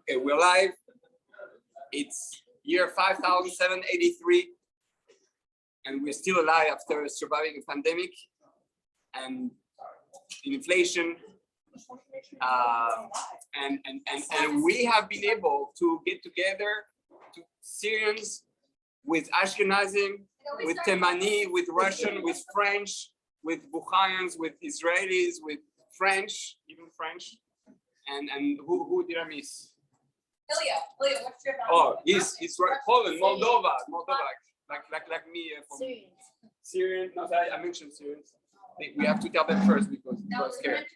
Okay, we're live. It's year 5783, and we're still alive after surviving a pandemic and inflation. And we have been able to get together to Syrians with Ashkenazim, with Temani, with Russian, with French, with Bukharians, with Israelis, with French, even French. And who did I miss? Ilya, what's your Oh, he's right. Poland, Moldova, like me from Syrian. No, I mentioned Syrians. We have to tell them first because we got scared.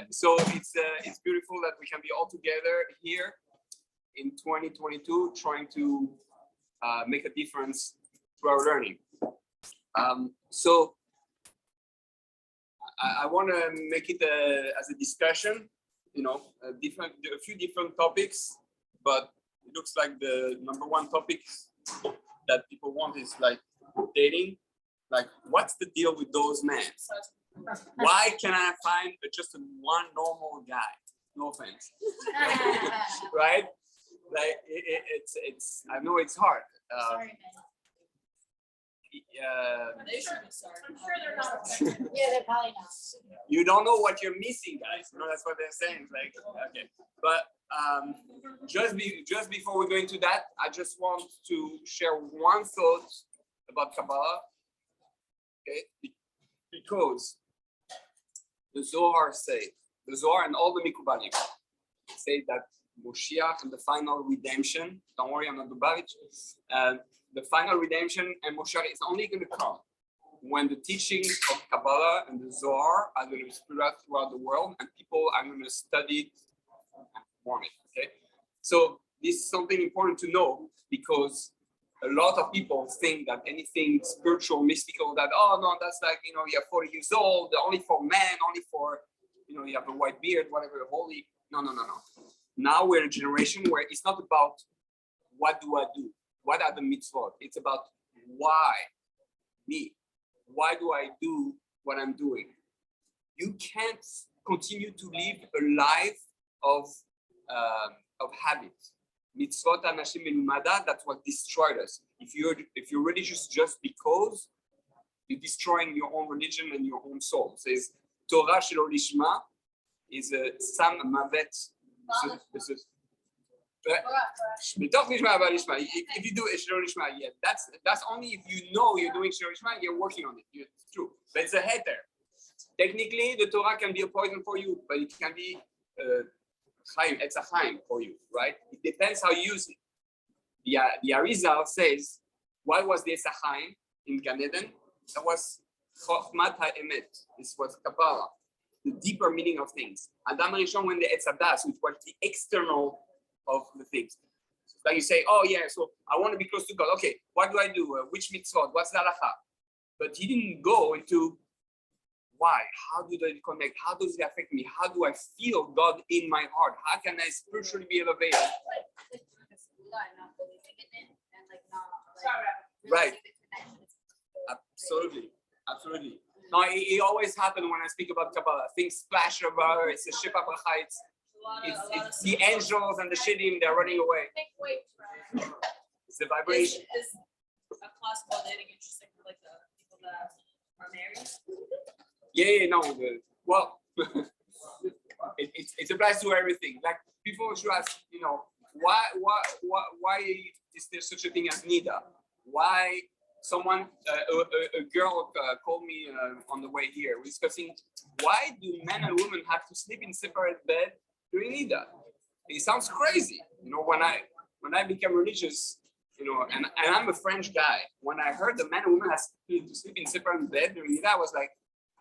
So it's beautiful that we can be all together here in 2022, trying to make a difference to our learning. So I want to make it as a discussion, a few different topics, but it looks like the number one topic that people want is like dating. Like, what's the deal with those men? Why can I find just one normal guy? No offense, right? Like it's. I know it's hard. Sorry, man. They should be sorry. I'm sure they're not. Yeah, they're probably not. You don't know what you're missing, guys. That's what they're saying. Like, okay, but just before we go into that, I just want to share one thought about Kabbalah. Okay, because the Zohar and all the Mikubalim say that Moshiach and the final redemption. Don't worry, I'm not Lubavitch. The final redemption and Moshiach is only going to come when the teachings of Kabbalah and the Zohar are going to spread out throughout the world and people are going to study and perform it. Okay, so this is something important to know because a lot of people think that anything spiritual, mystical, that that's like you're 40 years old, only for men, only for you have a white beard, whatever, holy. No. Now we're in a generation where it's not about what do I do. What are the mitzvot? It's about why me. Why do I do what I'm doing? You can't continue to live a life of habits. Mitzvot anashim melumada. That's what destroyed us. If you're religious just because, you're destroying your own religion and your own soul. It says Torah shelo lishma is a sam mavet. If you do it, yeah, that's only if you know you're doing you're working on it. It's true, but it's a heter. Technically, the Torah can be a poison for you, but it can be it's a chaim for you, right? It depends how you use it. The Arizal says, why was there a chaim in Gan Eden? That was chokhmat ha'emet. This was Kabbalah, the deeper meaning of things. Adam Rishon went the etzadas, which was the external of the things. Like you say, oh yeah, so I want to be close to God. Okay, what do I do? Which mitzvot? What's the halacha? But he didn't go into why. How do they connect? How does it affect me? How do I feel God in my heart? How can I spiritually be elevated? Right. Absolutely. No, it always happens when I speak about Kabbalah. Things splash about it. It's a shipa bracha. It's the angels and the shittim. They're running away. It's the vibration. Is a classical dating interesting for like the people that are married? Yeah, no. Well, it applies to everything. Like people should ask, why is there such a thing as nida? Why? Someone, a girl called me on the way here. We're discussing why do men and women have to sleep in separate bed during Nida? It sounds crazy. When I became religious, and I'm a French guy. When I heard the men and women have to sleep in separate bed during Nida, I was like,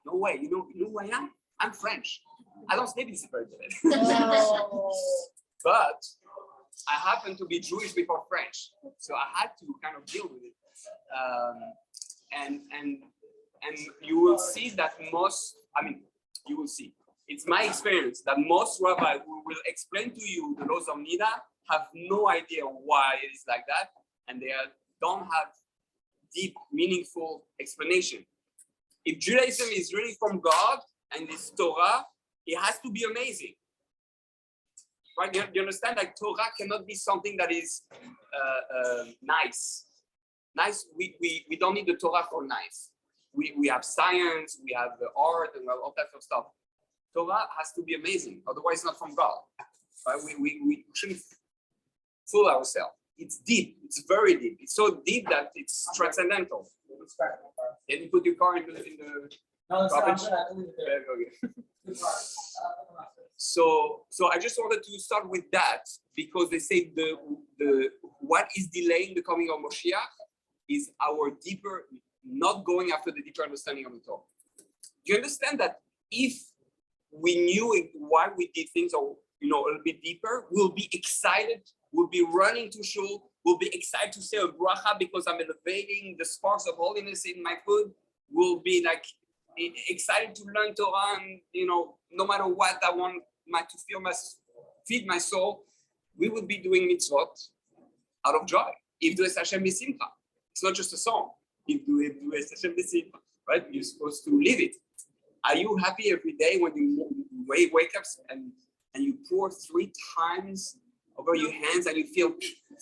no way. You know who I am? I'm French. I don't sleep in separate bed. No. But I happen to be Jewish before French, so I had to kind of deal with it. And you will see that you will see. It's my experience that most rabbis who will explain to you the laws of Nida have no idea why it is like that, and they don't have deep, meaningful explanation. If Judaism is really from God and this Torah, it has to be amazing. right? You understand? Like Torah cannot be something that is nice. Nice. We don't need the Torah for nice. We have science, we have the art, and we have all types of stuff. Torah has to be amazing, otherwise it's not from God. Right? We shouldn't fool ourselves. It's deep. It's very deep. It's so deep that it's transcendental. Can you put your car in the No, it's garbage? not. I leave it there. Okay. So I just wanted to start with that because they say the what is delaying the coming of Moshiach is our deeper, not going after the deeper understanding of the Torah. Do you understand that if we knew why we did things, or a little bit deeper, we'll be excited, we'll be running to shul, we'll be excited to say a bracha because I'm elevating the sparks of holiness in my food. We'll be like excited to learn Torah, and no matter what I want to feed my soul, we would be doing mitzvot out of joy. If do es Hashem b'simcha. It's not just a song. If do es Hashem b'simcha, right? You're supposed to live it. Are you happy every day when you wake up and you pour 3 times over your hands and you feel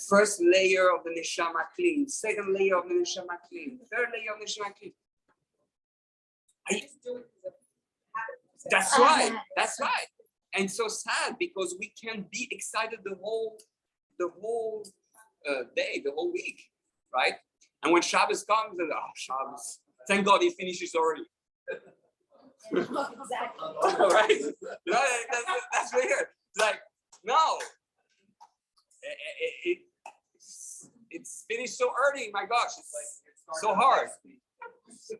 first layer of the neshama clean, second layer of the neshama clean, third layer of the neshama clean? That's right. That's right. And so sad because we can be excited the whole day, the whole week, right? And when Shabbos comes, Shabbos, thank God he finishes already. Exactly. Right? That's weird. Like, no, it's finished so early. My gosh, it's so hard.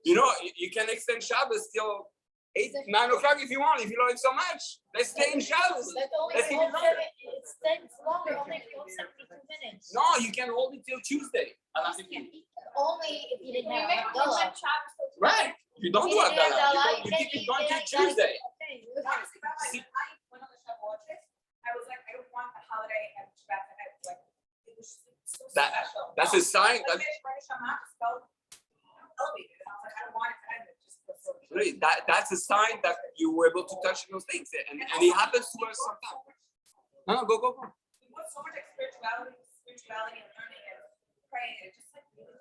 You can extend Shabbos till 8, 9 o'clock if you want. If you love it so much, let's stay in Shabbos. But only Let's keep it longer. it stays longer, only if you hold 72 minutes. No, you can hold it till Tuesday. Only if you didn't have Kabbalah. Right. You don't do Abdallah. You keep it going till Tuesday. Honestly, Rabbi, I went on the Shavuot trip. I was like, I don't want the holiday and Shabbat to end. Like, it was so special. That's a sign. I finished Rosh Hashanah, felt elevated. And I was like, I don't want it to end. It just feels so good. Really, that's a sign that you were able to touch those things, and it happens to us sometimes. No, go. We put so much like spirituality and learning and praying, and it just like really.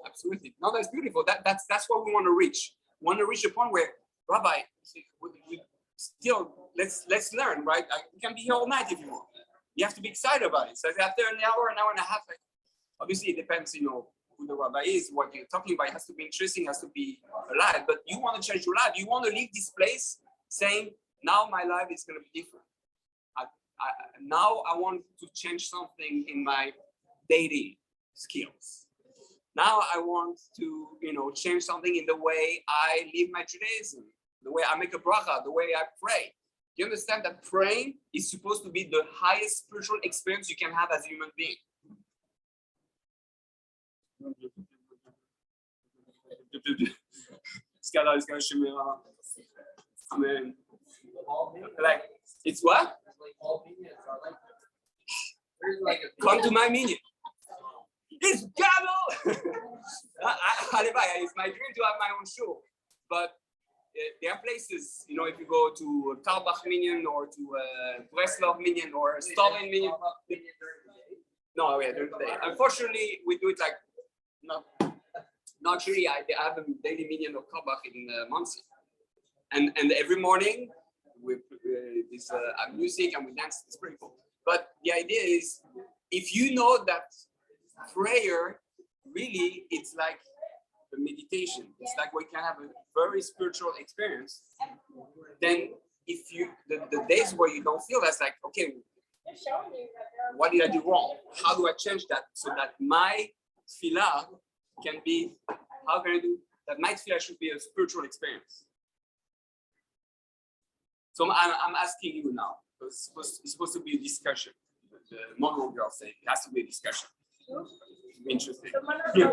Absolutely. No, that's beautiful. That's what we want to reach. We want to reach a point where, Rabbi, we still let's learn, right? We can be here all night if you want. You have to be excited about it. So after an hour and a half, like, obviously it depends, who the rabbi is, what you're talking about. It has to be interesting, it has to be alive. But you want to change your life. You want to leave this place saying, now my life is going to be different. Now I want to change something in my daily skills. Now I want to, change something in the way I live my Judaism, the way I make a bracha, the way I pray. You understand that praying is supposed to be the highest spiritual experience you can have as a human being. Amen. Like, it's what? Come to my minion. It's Gabble! It's my dream to have my own show. But there are places, if you go to Kabbalah minion or to Breslov minion or Stalin minion. No, during the day. Unfortunately, we do it like, not really. I have a daily minion of Kabbalah in Muncie. And every morning, we this music and we dance. It's pretty cool. But the idea is, if you know that prayer, really, it's like a meditation. It's like we can have a very spiritual experience. Then if you, the days where you don't feel that's like, okay, what did I do wrong? How do I change that so that my tefillah can be, how can I do that? My tefillah should be a spiritual experience. So I'm asking you now, because it's supposed to be a discussion. The model girl said it has to be a discussion. Interesting. Yeah,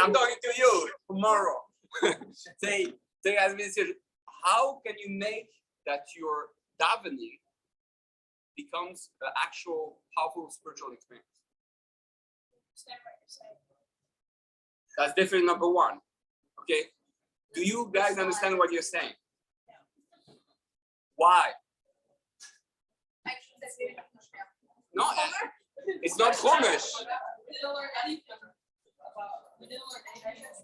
I'm talking to you tomorrow. Say as minister, how can you make that your davening becomes an actual powerful spiritual experience? That's definitely number one. Okay. Do you guys understand what you're saying? Why? I No, it's not Chumash. We didn't learn anything about, we didn't learn anything.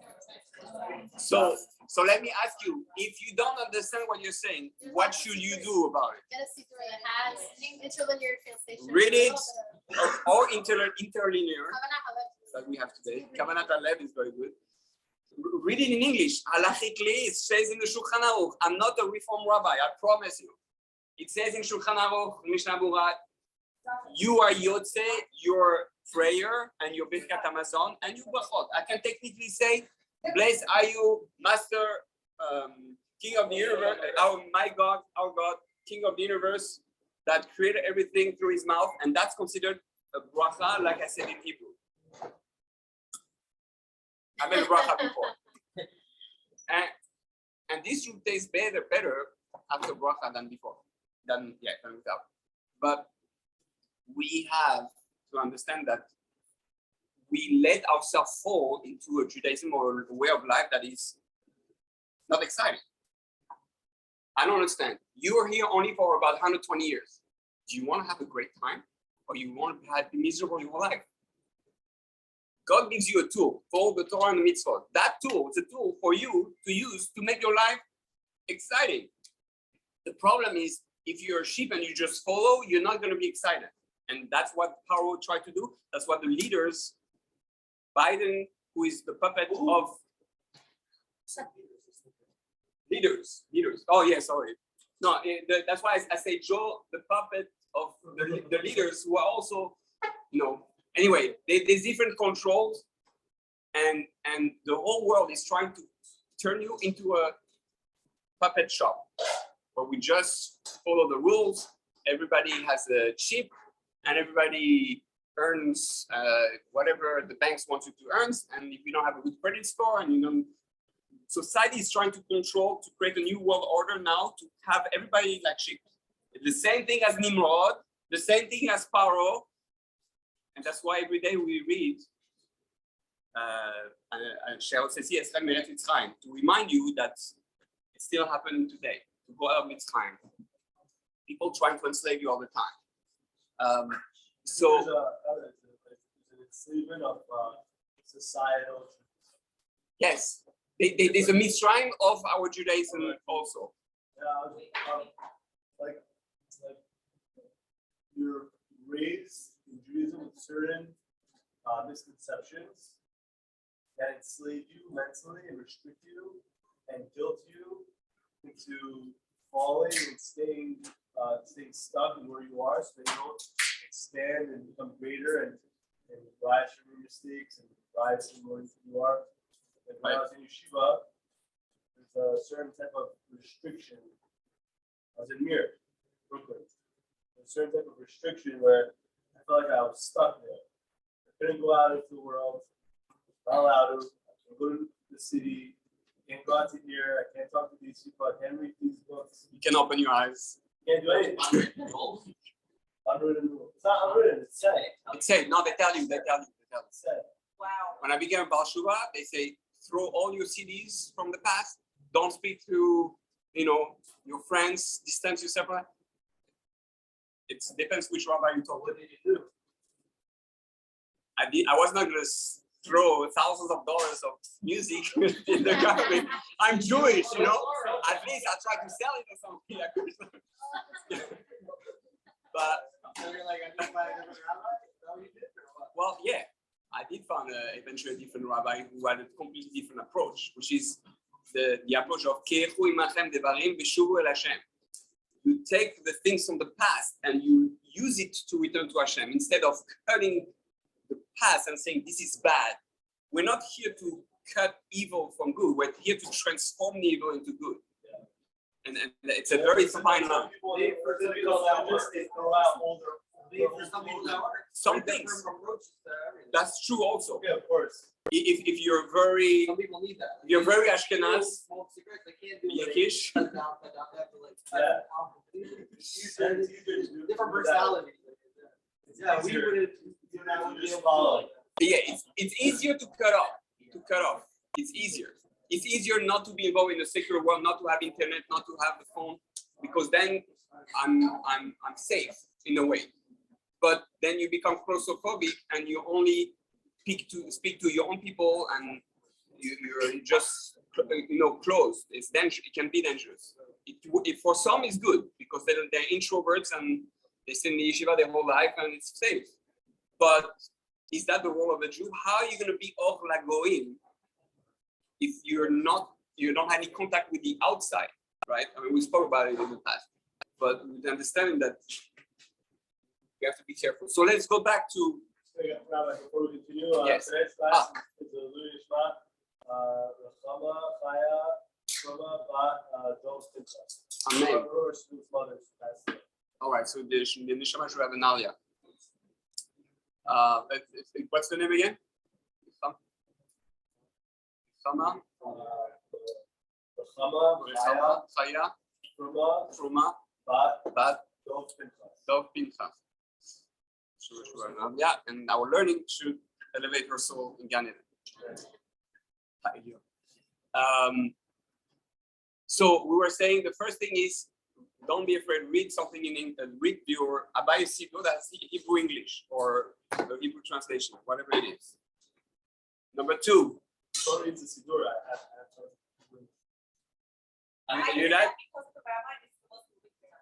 So let me ask you, if you don't understand what you're saying, what should you do about it? Get a secret that has interlinear translation. Read it or interlinear Kabbalah Halef. that we have today. Kavanat Alev is very good. Read it in English. Halachically, it says in the Shulchan Aruch. I'm not a Reform rabbi, I promise you. It says in Shulchan Aruch, Mishnah Burat, you are Yotze, your prayer, and your Birkat Hamazon, and your Brachot. I can technically say, blessed are you, Master, King of the universe, my God, our God, King of the universe, that created everything through his mouth, and that's considered a bracha, like I said in Hebrew. I made a bracha before. And this should taste better after bracha than before, than without. But we have to understand that we let ourselves fall into a Judaism or a way of life that is not exciting. I don't understand. You are here only for about 120 years. Do you want to have a great time, or you want to be miserable your whole life? God gives you a tool, follow the Torah and the mitzvot. That tool is a tool for you to use to make your life exciting. The problem is, if you're a sheep and you just follow, you're not going to be excited. And that's what Paro tried to do. That's what the leaders, Biden, who is the puppet of leaders. Oh, yeah, sorry. No, that's why I say Joe, the puppet of the leaders who are also, anyway, there's different controls, and the whole world is trying to turn you into a puppet shop where we just follow the rules. Everybody has a chip, and everybody earns whatever the banks want you to earn. And if you don't have a good credit score, and society is trying to control, to create a new world order now, to have everybody like sheep. The same thing as Nimrod, the same thing as Paro. And that's why every day we read, Cheryl says, yes, to remind you that it's still happening today, to go out of Mitzrayim. People trying to enslave you all the time. So there's an enslavement of societal. yes, there's a Mitzrayim of our Judaism also. Like you're raised in Judaism with certain misconceptions that enslave you mentally and restrict you and guilt you into falling and staying stuck in where you are, so that you don't expand and become greater and rise from your mistakes and rise from where you are. Like when I was in yeshiva, there's a certain type of restriction. I was in Mir, Brooklyn. There's a certain type of restriction where I felt like I was stuck there. I couldn't go out into the world. Not allowed to. I can't go to the city. I can't go out to here. I can't talk to these people. I can't read these books. You can open your eyes. You can't do anything. Unwritten rule. It's not unwritten. It's said. It's said. No, they tell you. It's said. Wow. When I became a Baal Shuvah, they say, throw all your CDs from the past. Don't speak to, your friends. Distance yourself. It depends which rabbi you talk. What did you do? I was not going to throw thousands of dollars of music in the garbage. I'm Jewish, At least I try to sell it or something. But well, yeah, I did find eventually a different rabbi who had a completely different approach, which is the approach of Ke'echu imachem devarim v'shuvu el Hashem. You take the things from the past and you use it to return to Hashem instead of cutting the past and saying this is bad. We're not here to cut evil from good. We're here to transform the evil into good. And it's a very fine line. Some things. That's true also. Yeah, of course. If you're very, Some people need that. you're very Ashkenaz, Smoke cigarettes, they can't do it. Yikish. Different personalities. Yeah, we wouldn't. Just follow. Yeah, it's easier to cut off. It's easier. It's easier not to be involved in the secular world, not to have internet, not to have the phone, because then I'm safe in a way. but then you become claustrophobic and you only speak to your own people, and you're just closed. It's dangerous. It can be dangerous. It for some is good because they're introverts and they stay in the yeshiva their whole life and it's safe. But is that the role of a Jew? How are you going to be or lagoim if you don't have any contact with the outside, right? I mean, we spoke about it in the past, but with understanding that you have to be careful. So let's go back to. Rabbi, before we continue, Yes. today's class is the Louis Yishma, Rachama, Chaya, Shoma, Bat, Dov, Pinchas. Amen. Whoever student's mother's passed away. All right, so the neshama should have an aliyah. What's the name again? Sama, Rachama, Chaya, Chaya, Shoma, Truma, Bat, Bat, Dov, Pinchas. Dov, Pinchas. Yeah, and our learning should elevate her soul in Gan Eden. So we were saying the first thing is don't be afraid. Read something in English. Read your Abaye Siddur, that's Hebrew English or the Hebrew translation, whatever it is. Number two. Don't read the Siddur. You hear that? Because the rabbi is supposed to read there.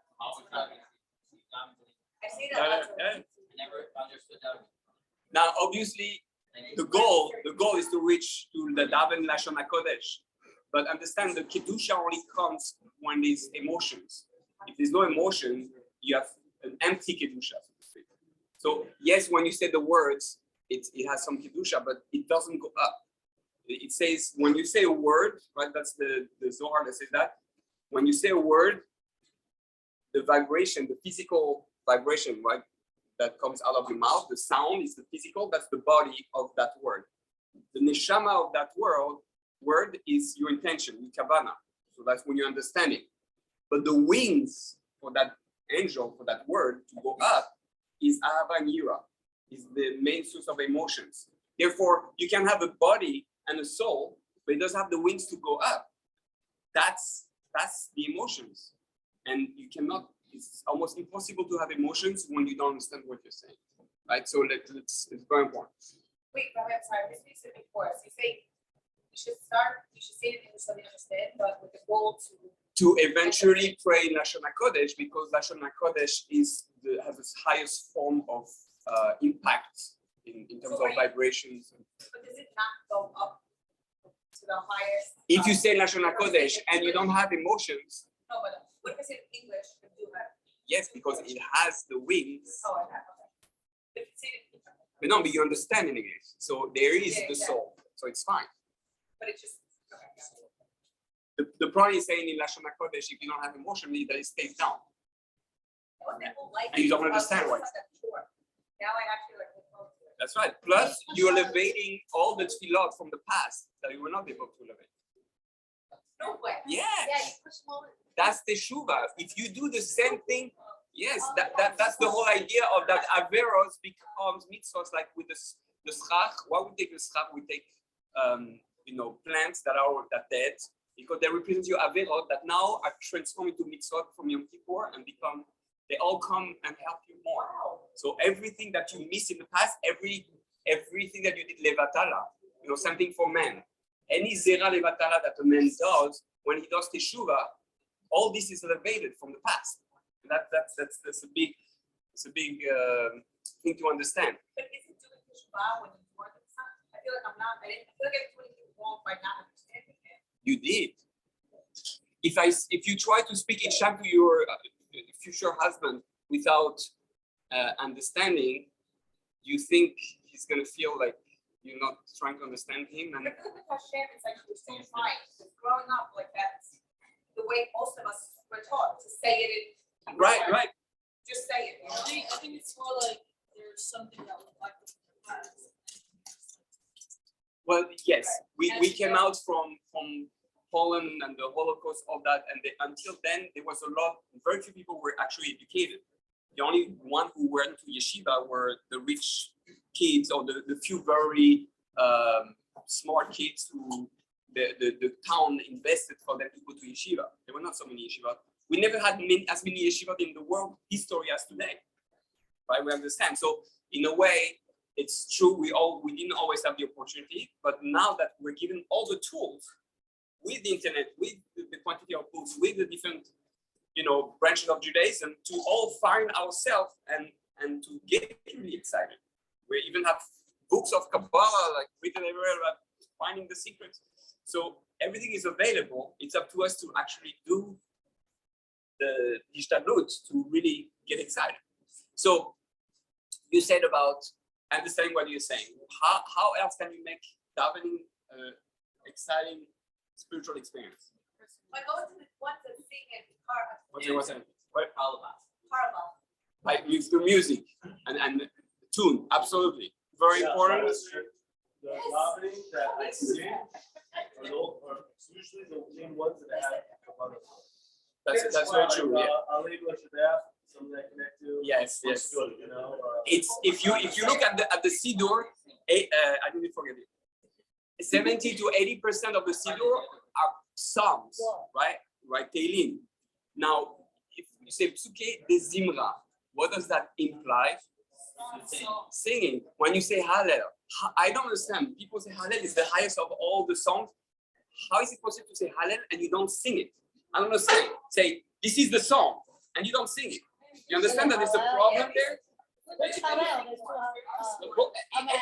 I say that lots of times. Never understood that. Now, obviously, the goal is to reach to the Daven Lashon HaKodesh. But understand the Kedusha only comes when there's emotions. If there's no emotion, you have an empty Kedusha, so to speak. So, yes, when you say the words, it has some Kedusha, but it doesn't go up. It says, when you say a word, right, that's the Zohar that says that. When you say a word, the vibration, the physical vibration, right, that comes out of your mouth, the sound is the physical, that's the body of that word. The neshama of that word is your intention, your kavanah. So that's when you're understanding. But the wings for that angel, for that word to go up, is ahava and yira, is the main source of emotions. Therefore, you can have a body and a soul, but it doesn't have the wings to go up. That's the emotions. And you cannot, it's almost impossible to have emotions when you don't understand what you're saying. Right? So it's very important. Wait, Rabbi, I'm sorry, this makes it before. So you say you should say it in English so they understand, but with the goal to eventually pray in Lashon HaKodesh, because Lashon HaKodesh has its highest form of impact in terms of vibrations. But does it not go up to the highest? If you say Lashon HaKodesh and you don't have emotions, No, but what if I say it in English and do that? yes, because it has the wings. Oh, I have, okay. But if you say it in But no, but you understand in English. So there is Yeah, the yeah. soul. So it's fine. but it's just, okay, got it. The problem is saying in Lashon HaKodesh, if you don't have emotion, that it stays down. Oh, that will like And you don't it. understand Oh, why. that's not sure. Now I actually like look forward to it. That's right. Plus, you're elevating all the tefillot from the past that you were not able to elevate. No way. Yeah, Yes, you push them over. that's teshuva. If you do the same thing, yes, that's the whole idea of that averos becomes mitzvahs, like with the schach. Why we take the schach? We take plants that are dead because they represent your averot that now are transformed into mitzvot from Yom Kippur and they all come and help you more. So everything that you missed in the past, everything that you did levatala, something for men. Any zera levatala that a man does when he does teshuva, all this is elevated from the past. That's a big thing to understand. But isn't doing teshuvah when you work in sun? I feel like I feel like I'm doing it wrong by not understanding it. You did. If you try to speak in Sham to your future husband without understanding, you think he's gonna feel like you're not trying to understand him. And But I feel like with Hashem, it's like you're so trying. Because growing up, like that's the way most of us were taught to say it in right. Just say it. You know? I think it's more like there's something that was like in the past. Well, yes, we came out from Poland and the Holocaust, all that, and until then there was very few people were actually educated. The only one who went to yeshiva were the rich kids or the few very smart kids who the town invested for them to go to yeshiva. There were not so many yeshiva. We never had as many yeshiva in the world history as today. right? We understand. So in a way, it's true. We didn't always have the opportunity, but now that we're given all the tools with the internet, with the quantity of books, with the different, branches of Judaism, to all find ourselves and to get really excited. We even have books of Kabbalah like written everywhere about finding the secrets. So everything is available. It's up to us to actually do the hishtadlut to really get excited. So you said about understanding what you're saying. How else can you make davening exciting spiritual experience? Like I was want to sing it What's it? What? Carnival. Like through music and tune, absolutely. Very important. The davening that I sing are usually the main ones that I have Kabbalah. That's very true. Yeah. Ali Shabbat, something I connect to. Yes. Good, It's if you look at the Siddur, I didn't forget it. 70 to 80% of the Siddur are psalms, right? Right, Tehillim. Now, if you say Psuke de Zimra, what does that imply? Singing. When you say Hallel, I don't understand. People say Hallel is the highest of all the songs. How is it possible to say Hallel and you don't sing it? I don't understand. Say, this is the song, and you don't sing it. You understand that there's a problem there?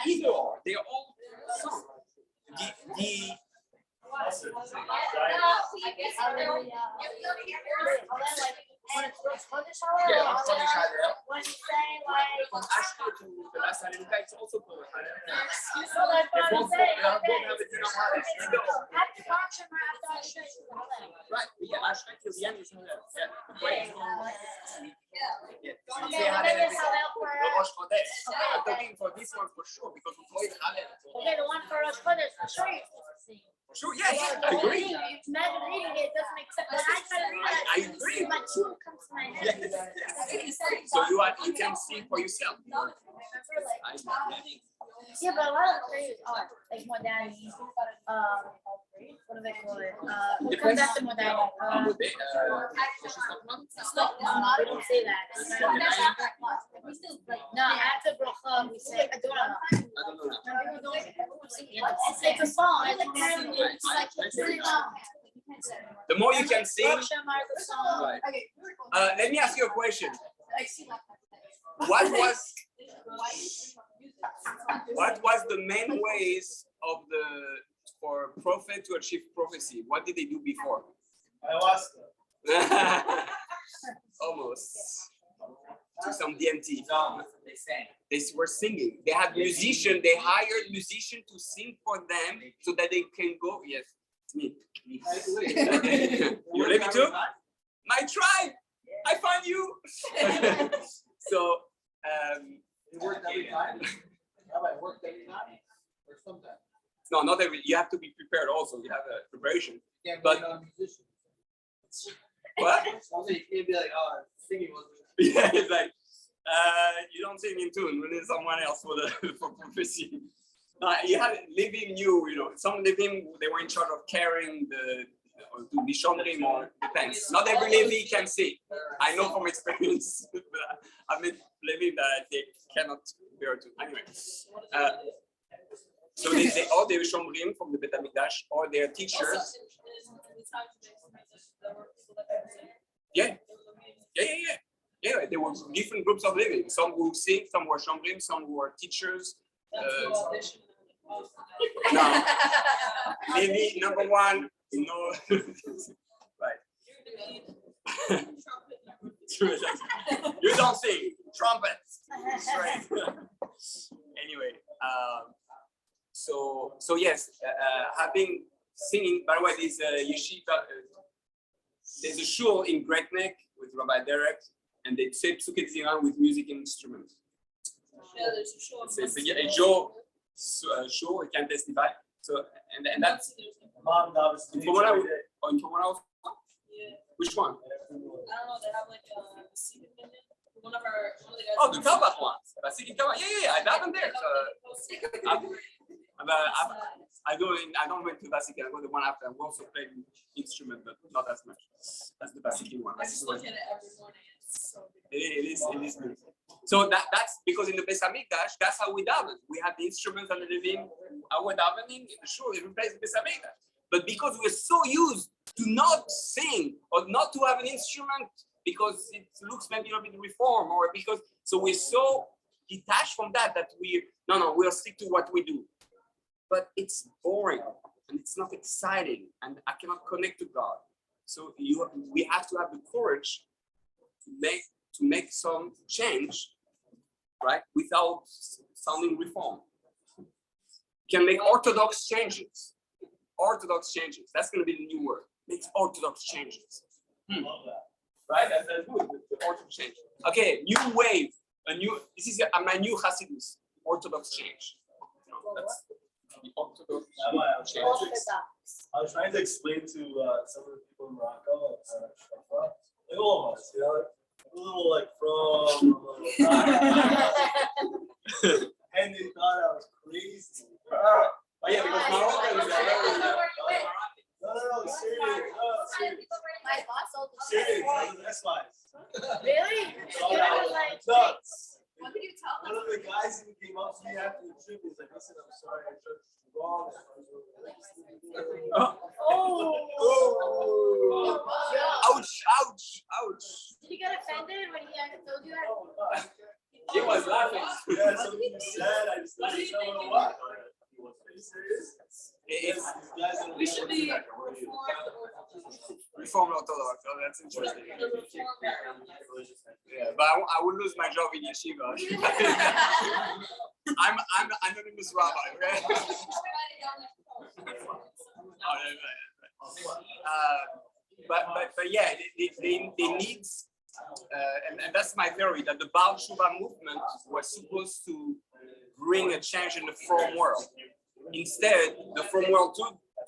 Either or, they are all songs. From Ashko to the last Hallel, it's also called Hallel. Right, yeah, Ashko till the end is Hallel. Rosh Chodesh. I'm talking for this one for sure because we call it Hallel. Okay, the one for Rosh Chodesh, for sure you're supposed to sing. Sure, yes, I agree. Imagine reading it, it doesn't make sense. When I try to read that, I agree. my tune comes to my head. Yes. So you can see for yourself. Yeah, but a lot of the prayers are like modernity. What do they call it? It comes after modernity. No, we don't say that. No, after bracha we say Adonai. It's like a song. It's like really long. The more you can sing, Baruch Shamar the song. right. Let me ask you a question. What was the main ways of for prophet to achieve prophecy? What did they do before? Ayahuasca. Almost. To some DMT. No, they were singing. They had musicians. They hired musicians to sing for them so that they can go. Yes, it's me. You live too? My tribe. I find you. So. It worked every time. How about it worked every time? Or sometimes? No, not every. You have to be prepared. Also, you have a preparation. Can't But- be a musician. What? Also, you can't be like, oh, singing wasn't. Yeah, it's like you don't sing in tune. We need someone else for prophecy. You had living some living. They were in charge of carrying the shomrim or depends. Not every Levi can sing. I know from experience. I mean, Levi that they cannot bear to. Anyway, so they were shomrim from the Bet Hamikdash or their teachers. Yeah. There were different groups of living. Some who sing, some were shomrim, some who were teachers. No. Maybe number one, right. You don't sing trumpets. Right. Anyway, so yes, having singing. By the way, there's a yeshiva. There's a shul in Great Neck with Rabbi Derek, and they say Psuke Ziran with music instruments. It's Joe show, he can testify. So and that's Mom, that was in Pomona. Which one? I don't know, they have like a secret menu. One of the guys. Oh, the Kabbalah one. Yeah. I got them there. I don't went to Basiki. I go the one after. I'm also playing instrument, but not as much as the Basiki one. I just look at it every morning. It's so good. It is good. So that's because in the Beis Hamikdash, that's how we daven. We have the instruments and the living. Our davening in the shul is replaced the Beis Hamikdash. But because we're so used to not sing or not to have an instrument because it looks maybe a bit reform, or because so we're so detached from that we'll stick to what we do. But it's boring and it's not exciting, and I cannot connect to God. So we have to have the courage to make some change, right? Without sounding reform. Can make orthodox changes. Orthodox changes. That's going to be the new word. Makes orthodox changes. Right? That's good. The orthodox change. Okay, new wave. This is my new Hasidus. Orthodox change. That's the orthodox change. I was trying to explain to some of the people in Morocco, like all of us, you know, like, a little like from, and they thought I was crazy. Oh yeah, because Morocco is very. No, serious. My boss told me. Serious. That's why. Really? You were like, Nuts. What did you tell One them? of the guys even came up to me after the trip. He's like, "Listen, I'm sorry, I took you wrong." Oh. Ouch. did you get offended when he told you that? He was laughing. Yeah, something you said. I just didn't know what. Are you serious? It's We should be Reform Orthodox. Oh, that's interesting. Yeah, but I would lose my job in yeshiva. I'm anonymous rabbi, right? But yeah, they need, and that's my theory, that the Baal Tshuva movement was supposed to bring a change in the from world. Instead, the from world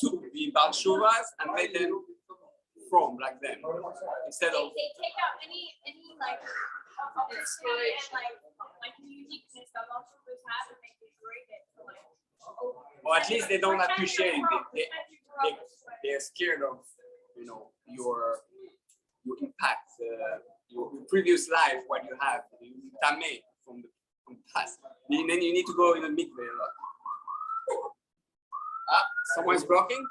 took the Baal Tshuvas and made them from like them. Instead of They take out any like history and like uniqueness that most of us have and they degrade it to like. or at least they don't appreciate it. They're scared of, your impact, your previous life, what you have, you tame from the past. And then you need to go in the mikveh a lot. Someone's blocking?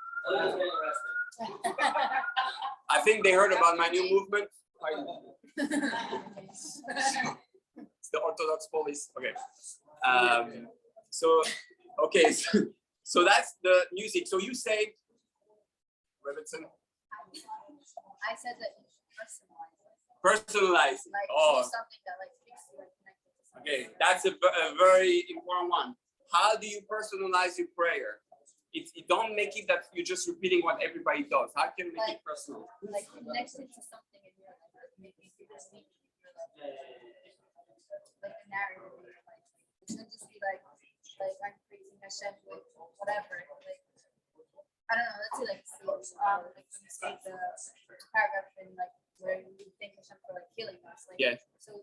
I think they heard about my new movement. It's the Orthodox police. Okay. So that's the music. So you say, Robertson? I said that you should Personalize. personalize it. Like Oh, do something that like makes you like connected to something. okay. That's a very important one. How do you personalize your prayer? You don't make it that you're just repeating what everybody does. How can you make it personal? Like connected to something in your life, like maybe people meaning in your life, like a narrative in your life. It shouldn't just be like I'm praising Hashem with whatever. Like I don't know. Let's say like like when you say the paragraph in like where you thank Hashem for like healing us. Like Yes. so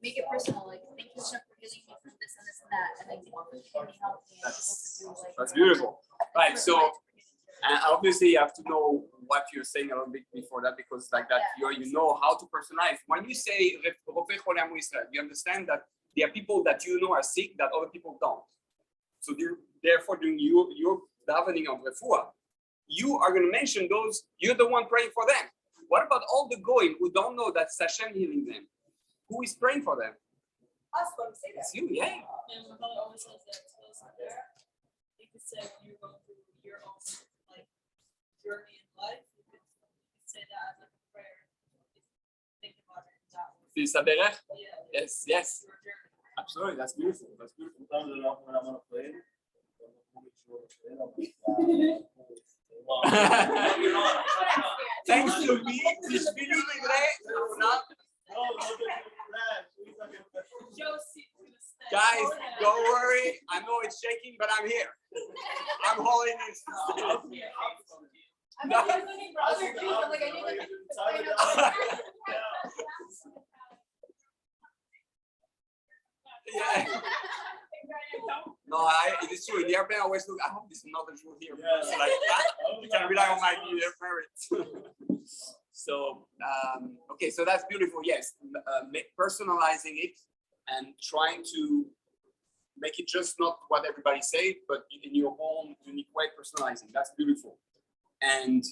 make it personal. Like thank you Hashem for healing me from this and this and that, and like people can be healthy and people can do like. That's beautiful. Right. So, and obviously you have to know what you're saying a little bit before that, because like that you know how to personalize. When you say you understand that there are people that you know are sick that other people don't. So therefore, during your davening of refuah, you are going to mention those. You're the one praying for them. What about all the goyim who don't know that Hashem healing them? Who is praying for them? Us when we say that. It's you, yeah. And Mahal always says that to us there. You could say when you're going through your own like journey in life, you could say that as like a prayer. Think about it that way. Yeah. Yes. Your journey. Absolutely. That's beautiful. Sometimes when I'm on a plane, Thanks to me, this video Josie's gonna stay. guys, don't worry. I know it's shaking, but I'm here. I'm holding this. I'm like looking for other Jews. I'm like I need to. Yeah. No, it is true. In the airplane, I always look. I hope there's another Jew here. Yeah. It's like you can rely on my merit. So, okay, so that's beautiful. Yes, personalizing it. and trying to make it just not what everybody says, but in your own unique way, personalizing. That's beautiful. And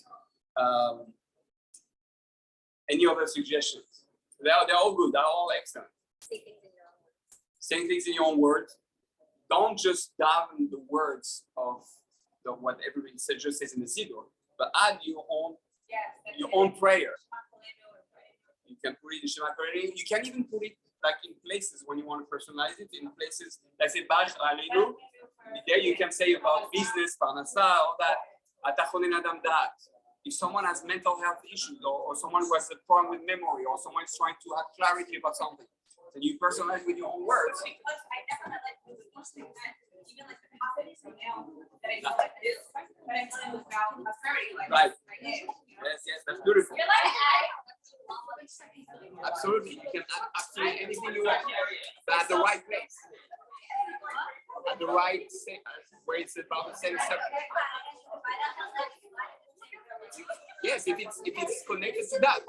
any other suggestions? They're all good. They're all excellent. Say things in your own Saying things in your own words. words. Don't just daven the words of what everybody said, just says in the Siddur, but add your own prayer. You can put it in Shema Korean. You can even put it like in places when you want to personalize it. In places like say Baruch Aleinu. There you can say about business, parnasa, all that. Atachonin Adam Dat. If someone has mental health issues, or someone who has a problem with memory, or someone is trying to have clarity about something, then you personalize with your own words. Because I never had like the first thing that even like the confidence now that I feel like this, but I feel like without authority, like Right. I am. Yes, that's beautiful. You're like, Absolutely, you can add absolutely anything you want, but at the right place, at the right where it's about the same subject. Yes, if it's connected to that,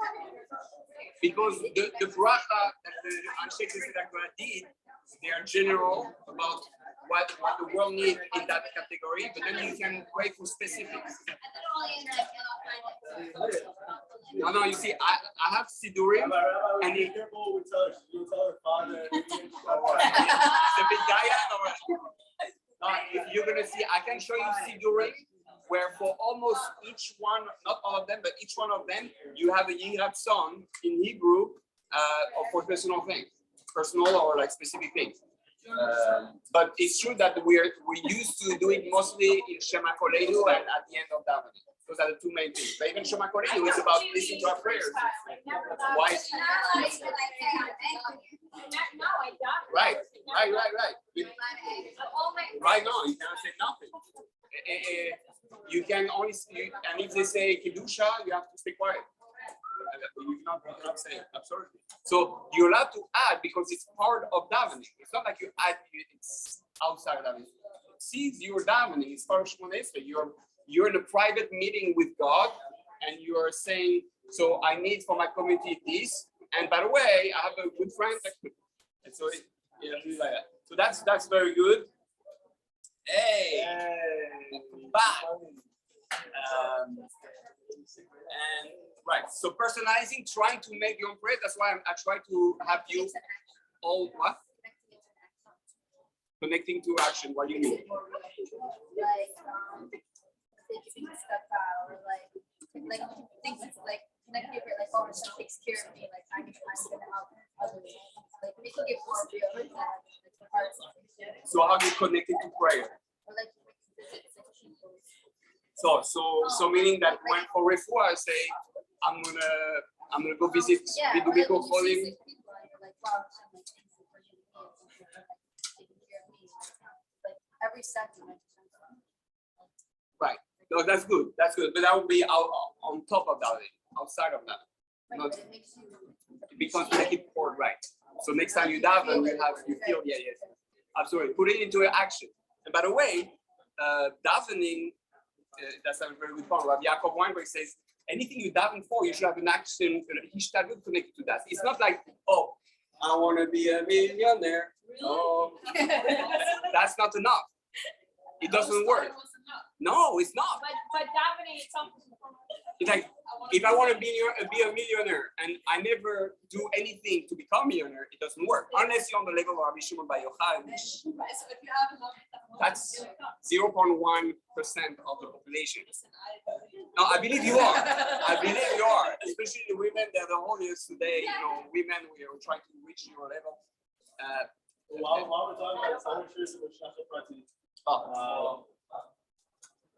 because the bracha that the Anshe Kesed did, they are general about what the world needs in that category, but then you can pray for specifics. No, you see, I have Sidurim, and it, careful, we tell her father. it's a big guy, if you're gonna see, I can show you Sidurim, where for almost each one, not all of them, but each one of them, you have a Yirat song in Hebrew for personal things, personal or like specific things. But it's true that we used to do it mostly in Shema Koleinu and at the end of davening. Those are the two main things. But even Shema Koleinu is about listening to our prayers. Why? Right. Right now, you cannot say nothing. You can only, and if they say Kedusha, you have to stay quiet. You cannot say it. Absolutely. So you're allowed to add because it's part of davening. It's not like you add, it's outside of davening. Since you're davening, it's part of Shmoneh Esrei. You're in a private meeting with God, and you are saying, so I need for my community this, and by the way, I have a good friend. And so like that. So that's very good. Hey, back. And right, so personalizing, trying to make your own prayer. That's why I try to have you all what? Connecting to action. What do you mean? Like fixing stuff out, or like things like connecting with like, oh, someone takes care of me, like I'm gonna help others, like making it more real than like the hard stuff. So how do you connect it to prayer? Or like visits like people. So meaning that when for refuah I say I'm gonna go visit Bidu Cholim. Like, wow, someone thanks you for your needs, like taking care of me, like every second. Right. No, that's good. That's good. But that would be on top of that, outside of that. Right, Not, but it makes you. because make it poured right. So next time you daven, you feel yes. Absolutely. Put it into action. And by the way, davening, that's a very good point. Rabbi Yaakov Weinberg says anything you daven for, you should have an action, hishtadlut connected to that. It's not like, oh, I want to be a millionaire. Oh, that's not enough. It doesn't work. No, it's not. But davening is something. It's like, if I want to be a millionaire and I never do anything to become a millionaire, it doesn't work. Unless you're on the level of Rabbi Shimon Bar Yochai, that's 0.1% of the population. No, I believe you are. Especially the women that are the holiest today. Women, we are trying to reach your level. While we're talking about this, I'm curious about Shachar Prati.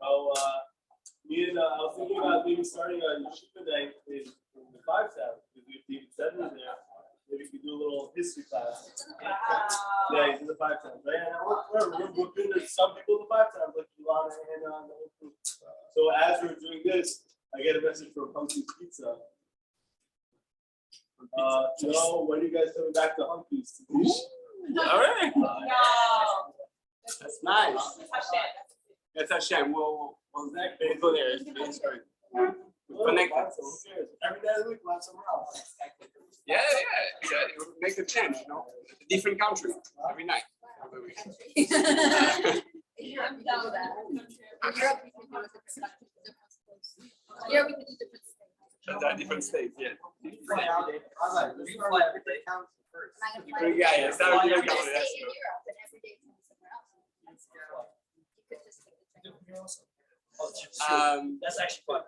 I was thinking about maybe starting a yeshiva night in the 5 town, because we have David Sedman there. Maybe we could do a little history class. Yeah, he's in the 5 town. But yeah, we're good. There's some people in the 5 town, like Ilana and the whole group. So as we're doing this, I get a message from Hunky's Pizza. When are you guys coming back to Hunky's? All right. That's nice. That's Hashem. We'll go there. It's great. Connected. Every day of the week, we'll have somewhere else. Yeah. Make a change, different country every night. Europe, we can do that. In Europe, we can do it different countries, different states. Here, we can do different states. Different states, yeah. You fly every day. I was like, you fly every day. First. I'm not gonna fly Yeah, every it's day. not I'm really gonna country, stay that's in true. Europe, and every day it's gonna be somewhere else. You could just take the train. That's actually fun.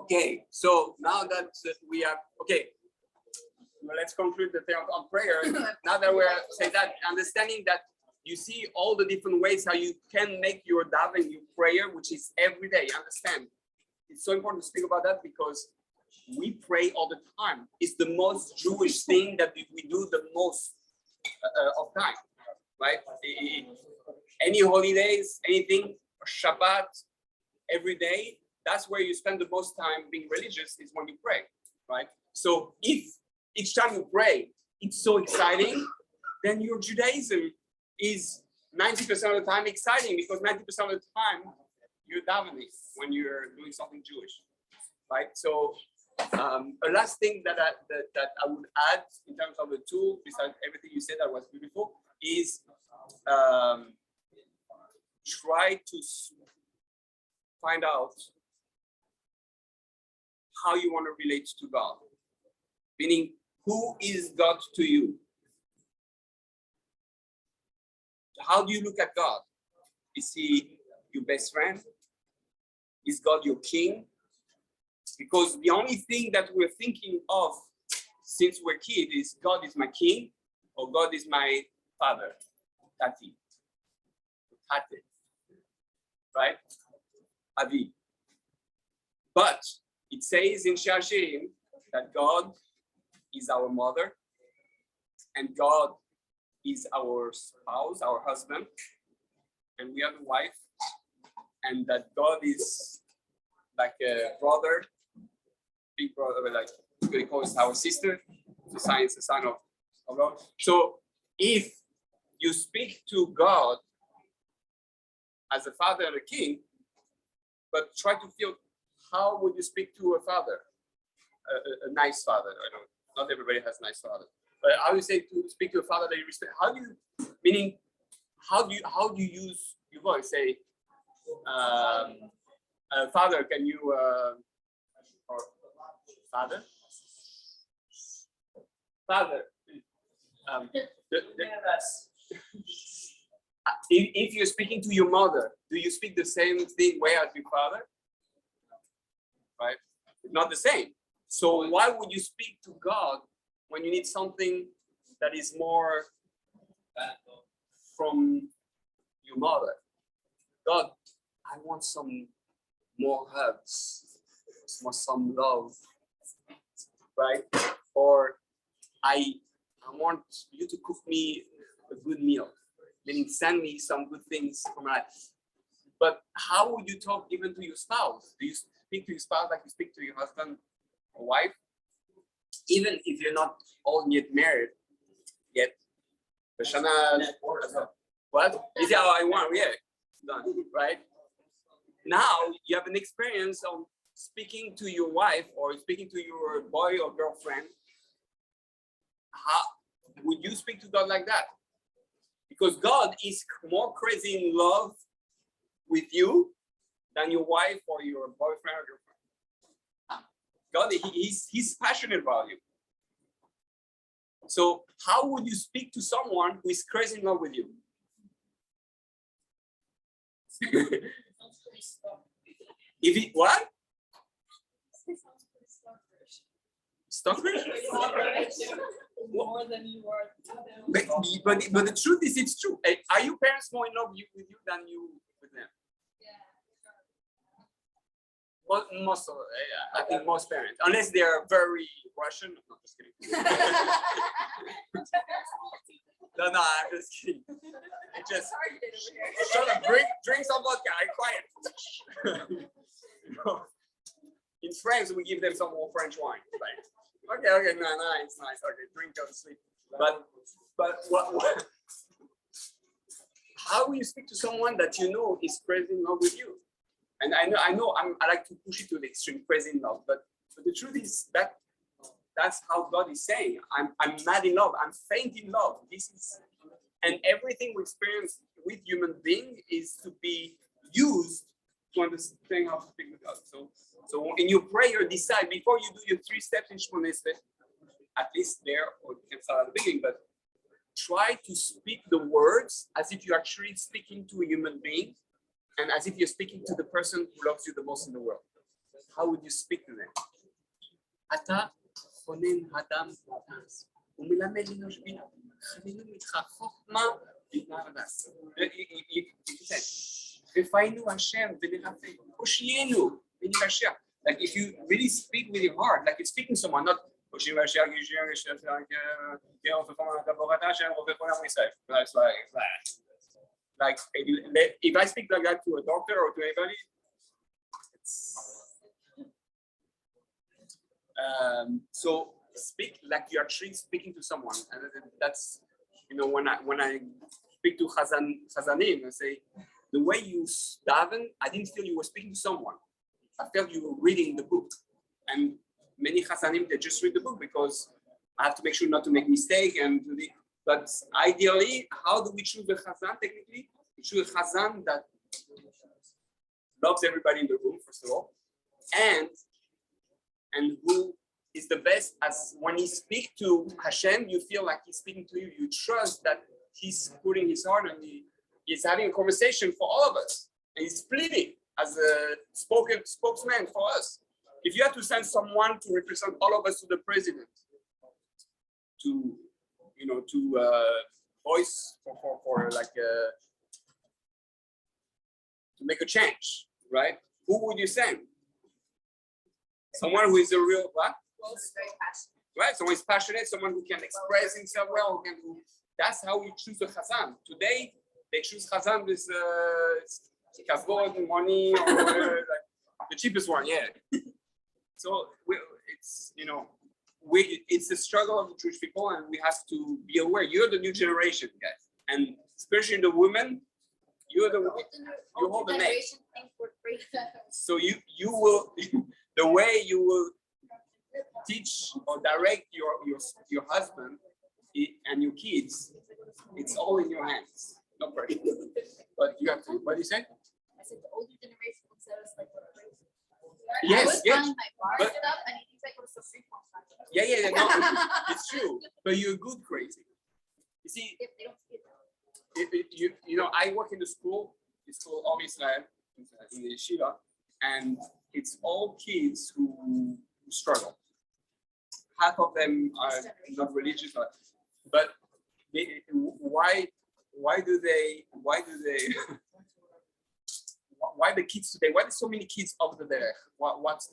Okay, so now that we have, okay, well, let's conclude the thing on prayer. Now that we're saying that, understanding that you see all the different ways how you can make your davening, your prayer, which is every day. Understand? It's so important to speak about that because we pray all the time. It's the most Jewish thing that we do the most of time, right? Any holidays, anything, Shabbat, every day. That's where you spend the most time being religious is when you pray, right? So if each time you pray, it's so exciting, then your Judaism is 90% of the time exciting because 90% of the time you're davening when you're doing something Jewish, right? So a last thing that I would add in terms of the tool, besides everything you said that was beautiful, is try to find out how you want to relate to God, meaning who is God to you? How do you look at God? Is he your best friend? Is God your king? Because the only thing that we're thinking of since we're kids is God is my king or God is my father, Tati, Tate, right? Avi. But it says in Shashirim that God is our mother and God is our spouse, our husband, and we have a wife, and that God is like a brother, big brother, like we call it our sister, the sign of God. So if you speak to God as a father and a king, but try to feel how would you speak to a father, a nice father? I know not everybody has a nice father, but how do you say to speak to a father that you respect? How do you, meaning, how do you use your voice? Say, father, can you, or father, father. If you're speaking to your mother, do you speak the same thing way as your father? Right? Not the same. So why would you speak to God when you need something that is more from your mother? God, I want some more hugs, some love, right? Or I want you to cook me a good meal, meaning send me some good things from life. But how would you talk even to your spouse? Do you speak to your spouse like you speak to your husband or wife? Even if you're not all yet married yet. What? Is that how I want? Yeah, done, right? Now you have an experience of speaking to your wife or speaking to your boy or girlfriend. How would you speak to God like that? Because God is more crazy in love with you than your wife or your boyfriend or girlfriend. God, he's passionate about you. So how would you speak to someone who is crazy in love with you? If it what? Stalkerish? More than you are. But the truth is, it's true. Are your parents more in love with you than you with them? Well, most of, I think most parents, unless they are very Russian. No, just kidding. No, I'm just kidding. It just shut up, drink some vodka, I'm quiet. In France, we give them some more French wine. Like, okay, no, nice. Okay, drink, go to sleep. But what? How will you speak to someone that you know is crazy in love with you? And I know I like to push it to the extreme, crazy in love. But the truth is that that's how God is saying, I'm mad in love, I'm faint in love. This is, and everything we experience with human being is to be used to understand how to speak with God. So in your prayer, decide before you do your 3 steps in Shmoneh Esrei, at least there, or you can start at the beginning, but try to speak the words as if you're actually speaking to a human being and as if you're speaking to the person who loves you the most in the world. How would you speak to them? אתה חונן הדם פרדס, ומלמד אנוש בינה, חננו מתך חוכמה ונרדס. רפאנו השם ונרפא, הושיענו ונרשע. Like if you really speak with your heart, like you're speaking to someone, not it's like if I speak like that to a doctor or to anybody, so speak like you're actually speaking to someone, and that's, you know, when I speak to Chazanim, I say the way you daven, I didn't feel you were speaking to someone. I felt you were reading the book, and many Chazanim, they just read the book because I have to make sure not to make mistake and do the. But ideally, how do we choose the Chazan? Technically, we choose a Chazan that loves everybody in the room, first of all, and who is the best, as when he speaks to Hashem, you feel like he's speaking to you. You trust that he's putting his heart and he's having a conversation for all of us. And he's pleading as a spokesman for us. If you had to send someone to represent all of us to the president, to, you know, to voice for like to make a change, right? Who would you send? Someone who is a real what? Very passionate. Right, someone who is passionate, someone who can express himself well. That's how we choose a Chazan. Today, they choose Chazan with kavod, money, or like the cheapest one, yeah. So it's, you know, it's the struggle of the Jewish people, and we have to be aware. You're the new generation, guys, and especially the women. You're the you hold the neck. So you will the way you will teach or direct your husband and your kids, it's all in your hands. No pressure. But you have to. What do you say? I said the older generation looks at us like we're crazy. Yes, I was yes, telling my bar but- stuff, and he thinks like we're so free. Yeah. No, it's true. But you're good crazy. You see, If they don't see it. you know, I work in the school. It's called Om Israel in the yeshiva, and it's all kids who struggle. Half of them are not religious, but why do they why the kids today? Why there's so many kids over there? What's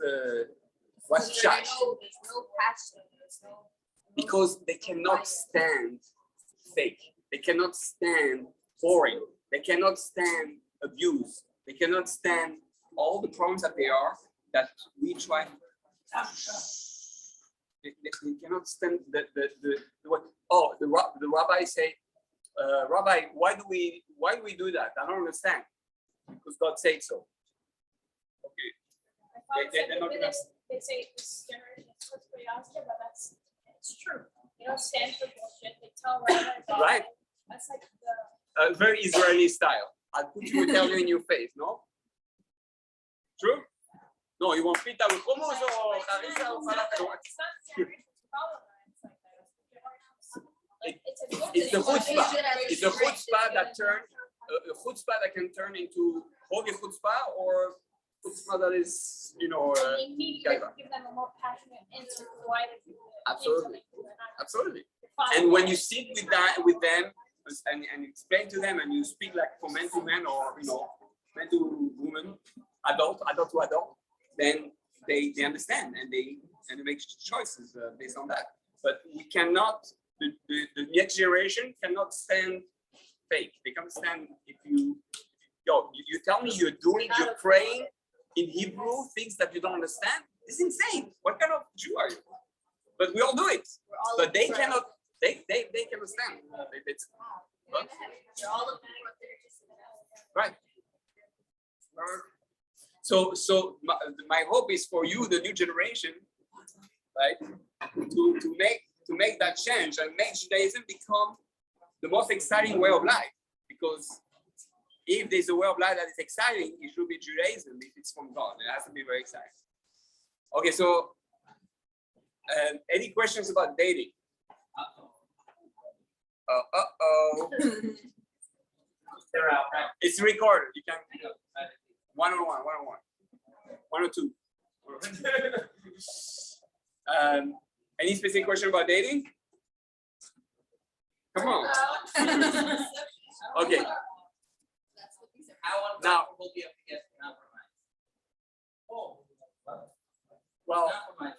charge? There's no passion. There's no. Because they cannot stand fake. They cannot stand boring. They cannot stand abuse. They cannot stand all the problems that that we try. They cannot stand the what? Oh, the rabbi say, Rabbi, why do we do that? I don't understand. Because God said so. Okay. They're not gonna- They say this generation is supposed to be Oscar, but it's true. They don't stand for bullshit. They tell Right. That's like the. Very Israeli style. I'll put you tell you in your face, no? True? No, you want pita with hummus or harissa or falafel? It's not generation's problem. It's the chutzpah. It's the Right. chutzpah that can turn into holy chutzpah or chutzpah that is, you know. You need to give them a more passionate answer to why they do it. Absolutely. Absolutely. And when you sit with them and explain to them, and you speak like from man to man, or, you know, man to woman, adult to adult, then they understand and they make choices based on that. But we cannot. The next generation cannot stand fake. They can't stand if you tell me you're praying in Hebrew things that you don't understand. It's insane. What kind of Jew are you? But we all do it. But they cannot. They can understand. They're all looking for their. Right. So my hope is for you, the new generation, right? To make that change and make Judaism become the most exciting way of life. Because if there's a way of life that is exciting, it should be Judaism if it's from God. It has to be very exciting. Okay, so any questions about dating? They're out, right? It's recorded. You can one-on-one, 102. Any specific question about dating? Come on. Okay. How Now- uncomfortable do you have to get to compromise? Well, Compromise.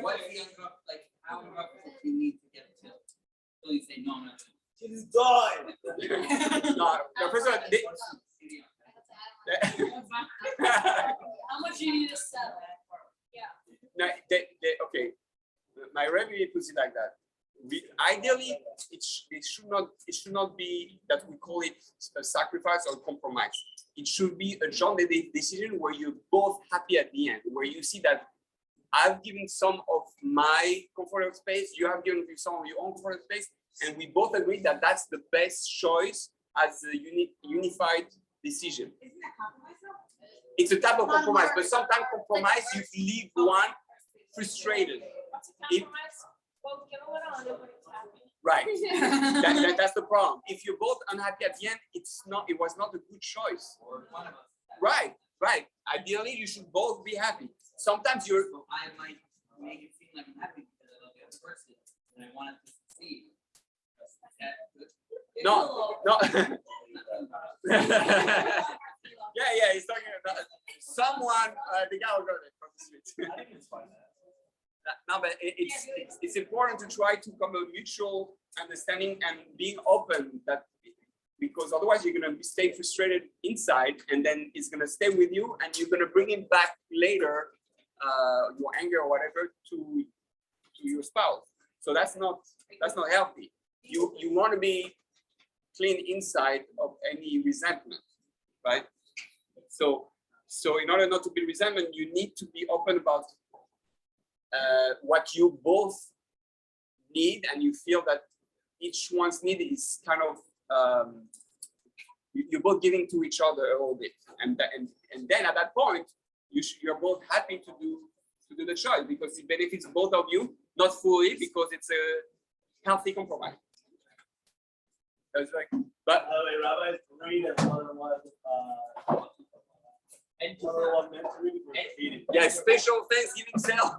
What is the uncomfortable, like, how uncomfortable do you need to get to? So you say, no, I'm not doing Just die. no, first of all, How much you need to sell? Yeah. no, okay. My revenue puts it like that. Ideally, it should not be that we call it a sacrifice or compromise. It should be a joint decision where you're both happy at the end, where you see that I've given some of my comfortable space, you have given some of your own comfortable space, and we both agree that that's the best choice as a unified decision. Isn't that compromise though? It's a type of compromise, but sometimes compromise, you leave one frustrated. What's a If- compromise? Well, get a little on it when it's happening. Right. That's the problem. If you're both unhappy at the end, it was not a good choice. or one of us. Right. Ideally, you should both be happy. Sometimes you're So I might make it seem like I'm happy because I love the other person and I want it to succeed. Is that good? no. Yeah, he's talking about someone, the guy will go there from the street. I think it's fine. No, but it's important to try to come to a mutual understanding and being open, that because otherwise you're gonna stay frustrated inside, and then it's gonna stay with you, and you're gonna bring it back later, your anger or whatever, to your spouse. So that's not healthy. You want to be clean inside of any resentment, right? So in order not to be resentment, you need to be open about what you both need, and you feel that each one's need is kind of you're both giving to each other a little bit, and then at that point you're both happy to do the choice because it benefits both of you, not fully because it's a healthy compromise. That's right. But By the way, Rabbi is green and one-on-one mentoring for dating. yeah, special Thanksgiving sale.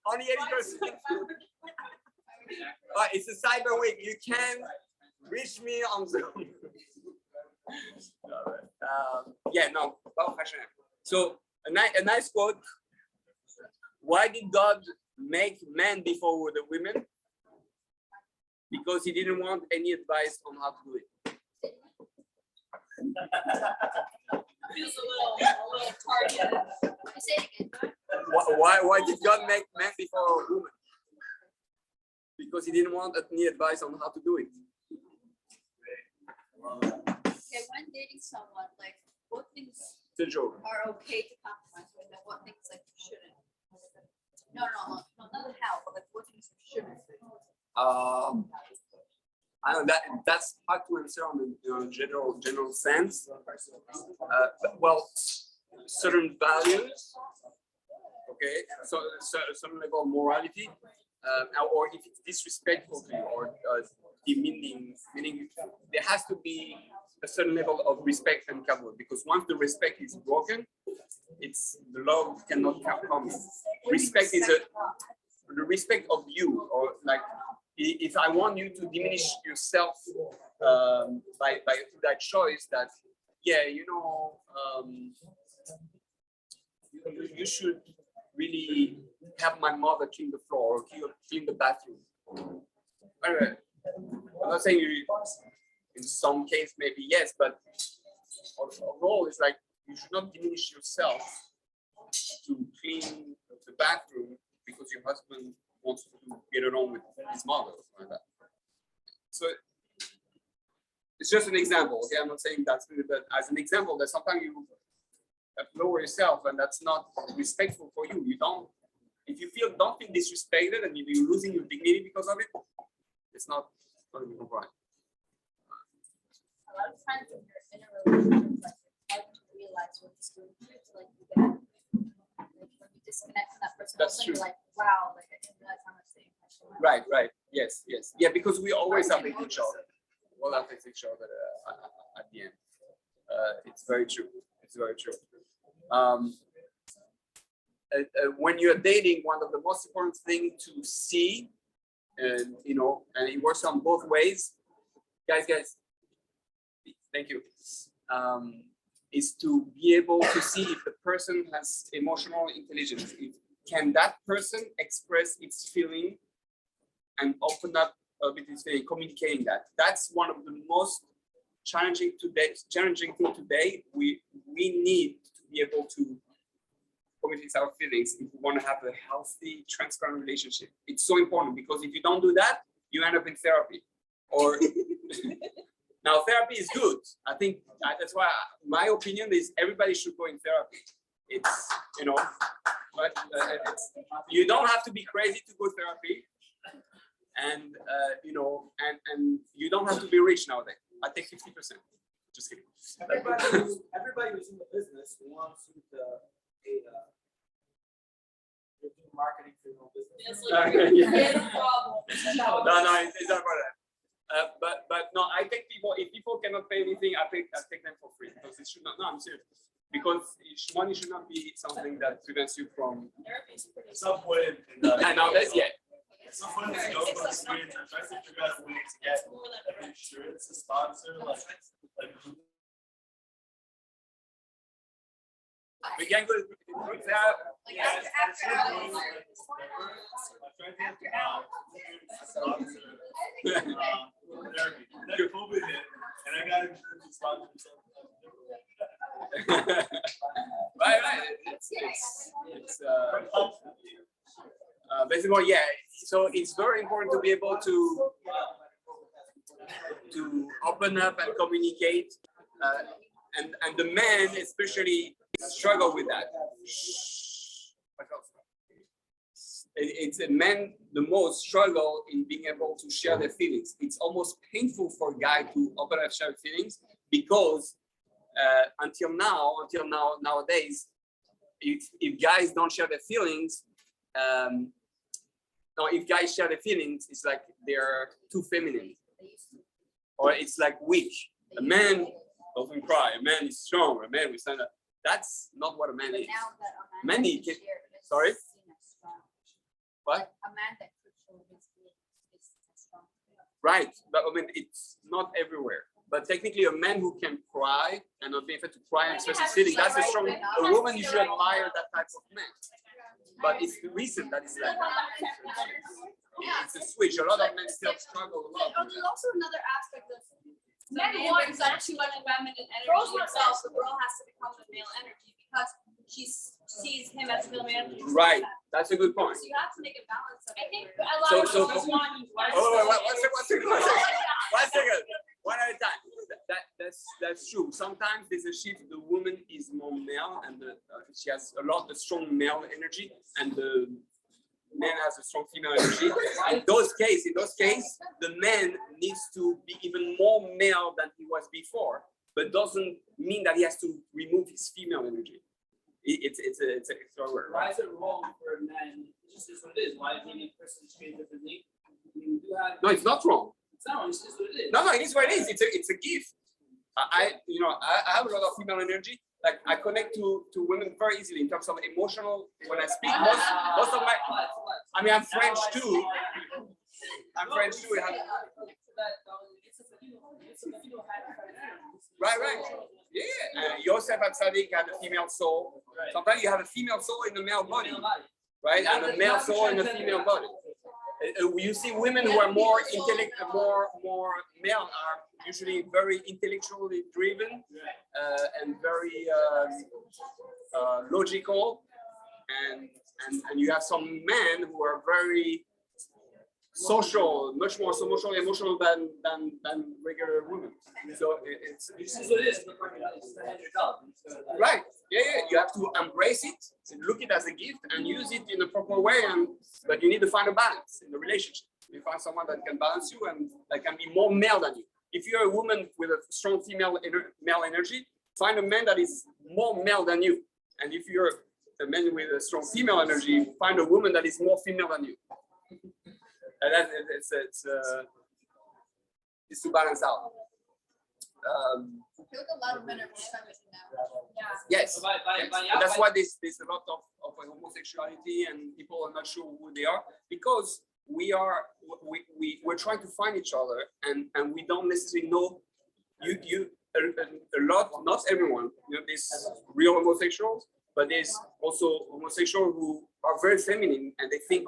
only 80%. It's a cyber week. You can reach me on Zoom. Yeah, no. So a nice quote. Why did God make men before the women? Because he didn't want any advice on how to do it. Feels a little targeted. Say it again. Why did God make men before a woman? Because he didn't want any advice on how to do it. Okay, when dating someone, like what things It's a joke. are okay to compromise with and what things like you shouldn't? No, not how, but like what things you shouldn't. I don't know, that's hard to answer on the general sense. Well, certain values, okay, so certain level of morality, or if it's disrespectful to you or demeaning, meaning there has to be a certain level of respect and Kabbalah, because once the respect is broken, it's the love cannot come. Respect is the respect of you, or like if I want you to diminish yourself by that choice, that you should really have my mother clean the floor or clean the bathroom. Anyway, I'm not saying you, in some case maybe yes, but overall it's like you should not diminish yourself to clean the bathroom because your husband wants to get along with his mother or something like that. So it's just an example, okay? I'm not saying that's good, but as an example that sometimes lower yourself, and that's not respectful for you. You don't, if you don't feel disrespected and you're losing your dignity because of it, it's not going to be right. A lot of times when you're in a relationship, like it's hard to realize what it's doing to you. Like you get, like when you disconnect from that person, That's also true. you're like, wow, like I didn't realize how much they impact me. Right. Yes. Yeah, because we always affect each other. We'll affect each other at the end. It's very true. When you're dating, one of the most important things to see, and and it works on both ways, guys, thank you, is to be able to see if the person has emotional intelligence. Can that person express its feeling and open up a bit its feeling, communicating that? That's one of the most challenging thing today. We need to be able to communicate our feelings if we want to have a healthy, transparent relationship. It's so important, because if you don't do that, you end up in therapy. Or now, therapy is good. I think that's why my opinion is everybody should go in therapy. It's but you don't have to be crazy to go therapy, and and you don't have to be rich nowadays. I take 50%. Just kidding. Everybody who's in the business wants you to do marketing for your own business. It's like, Yeah. a problem. No, it's not about that. But no, I take people. If people cannot pay anything, I take them for free, because it should not. No, I'm serious. Because money should not be something that prevents you from. Therapy's pretty. Some point And nowadays, yeah. some point in the yoga experience, I'm trying to figure out a way to get an insurance, a sponsor, like We can go. Like after then COVID hit, and I got insurance sponsor. Right. It's basically, yeah. So it's very important to be able to open up and communicate, and the men especially struggle with that. It's a men the most struggle in being able to share their feelings. It's almost painful for a guy to open up, share feelings, because until nowadays, if guys don't share their feelings, if guys share their feelings, it's like they're too feminine, or it's like weak. A man doesn't cry. A man is strong. A man will stand up. That's not what a man is. Man, he can. Sorry. What? A man that could show his feelings is strong. Right, but I mean, it's not everywhere. But technically, a man who can cry and not be able to cry and express his feelings, that's a strong. A woman usually admire that type of man. But it's the reason that it's like that. It's a switch. A lot of men still struggle a lot. There's also another aspect of the man brings up too much feminine energy himself. The girl has to become the male energy because she sees him as male energy. Right, that's a good point. So you have to make a balance of it. I think a So- lot so- of girls want you. One second. One at a time. That's true. Sometimes there's a shift. The woman is more male, and she has a lot of strong male energy, and the man has a strong female energy. In those cases, the man needs to be even more male than he was before, but doesn't mean that he has to remove his female energy. It's extra word. Why is it wrong for a man? This is what it is. Why is any person treated differently? You do have. No, it's not wrong. It's not wrong. It's just what it is. No, it is what it is. It's a gift. I have a lot of female energy. Like, I connect to women very easily in terms of emotional. When I speak, most of my. I mean, I'm French too. Right. Yeah. Yosef and Sadiq had a female soul. Sometimes you have a female soul in a male body, right? And a male soul in a female body. You see women who are more more male are usually very intellectually driven and very logical, and you have some men who are very social, much more social, emotional than regular women. So it's This is what it is. It's the head of your dog. right. Yeah, you have to embrace it, look it as a gift, and use it in a proper way. But you need to find a balance in the relationship. You find someone that can balance you and that can be more male than you. If you're a woman with a strong male energy, find a man that is more male than you. And if you're a man with a strong female energy, find a woman that is more female than you. And it's to balance out. I feel like a lot of men are feminine now. Yes. By That's why there's a lot of homosexuality and people are not sure who they are, because we're trying to find each other and we don't necessarily know a lot, not everyone, there's real homosexuals, but there's also homosexuals who are very feminine and they think